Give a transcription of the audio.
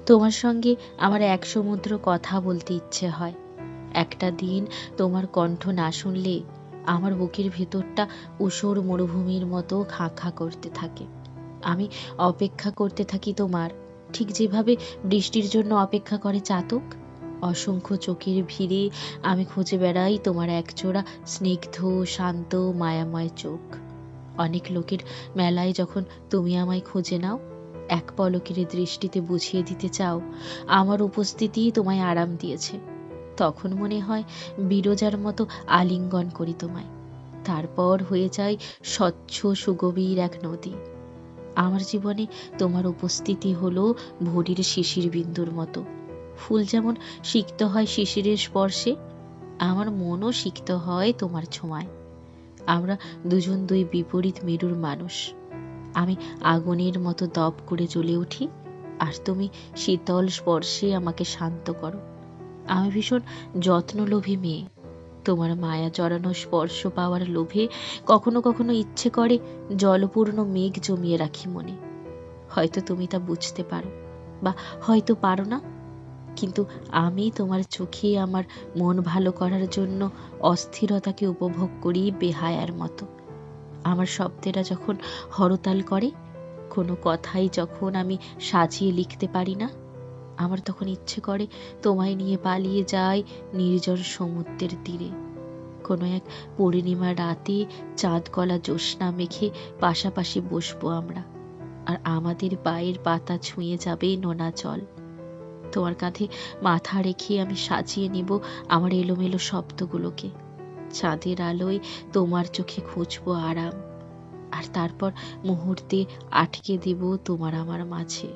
তোমার সঙ্গে আমার এক সমুদ্র কথা বলতে ইচ্ছে হয়। একটা দিন তোমার কণ্ঠ না শুনলে আমার বুকের ভেতরটা ঊষর মরুভূমির মতো খাঁ খাঁ করতে থাকে। আমি অপেক্ষা করতে থাকি তোমার, ঠিক যেভাবে বৃষ্টির জন্য অপেক্ষা করে চাতক। অসংখ্য চোখের ভিড়ে আমি খুঁজে বেড়াই তোমার একজোড়া স্নিগ্ধ, শান্ত, মায়াময় চোখ। অনেক লোকের মেলায় যখন তুমি আমায় খুঁজে নাও, এক পলকের দৃষ্টিতে বুঝিয়ে দিতে চাও আমার উপস্থিতিই তোমায় আরাম দিয়েছে, তখন মনে হয় বিরজার মতো আলিঙ্গন করি তোমায়। তারপর হয়ে যায় স্বচ্ছ সুগভীর এক নদী। আমার জীবনে তোমার উপস্থিতি হলো ভোরের শিশির বিন্দুর মতো। ফুল যেমন সিক্ত হয় শিশিরের স্পর্শে, আমার মনও সিক্ত হয় তোমার ছোঁয়ায়। আমরা দুজন দুই বিপরীত মেরুর মানুষ। আমি আগুনের মতো দপ করে জ্বলে উঠি, আর তুমি শীতল স্পর্শে আমাকে শান্ত করো। আমি ভীষণ যত্নলোভী মেয়ে। তোমার মায়া জড়ানো স্পর্শ পাওয়ার লোভে কখনো কখনো ইচ্ছে করে জলপূর্ণ মেঘ জমিয়ে রাখি মনে। হয়তো তুমি তা বুঝতে পারো, বা হয়তো পারো না, কিন্তু আমি তোমার চোখে আমার মন ভালো করার জন্য অস্থিরতাকে উপভোগ করি বেহায়ার মতো। আমার শব্দেরা যখন হরতাল করে, কোনো কথাই যখন আমি সাজিয়ে লিখতে পারি না, আমার তখন ইচ্ছে করে তোমায় নিয়ে পালিয়ে যাই নির্জন সমুদ্রের তীরে। কোনো এক পূর্ণিমা রাতে চাঁদ গলা জ্যোৎস্না মেখে পাশাপাশি বসবো আমরা, আর আমাদের পায়ের পাতা ছুঁয়ে যাবে নোনা জল। তোমার কাঁধে মাথা রেখে আমি সাজিয়ে নিব আমার এলোমেলো শব্দগুলোকে। চাঁদের আলোয় তোমার চোখে খুঁজবো আরাম, আর তারপর মুহূর্তে আটকে দিব তোমার আমার মাঝে।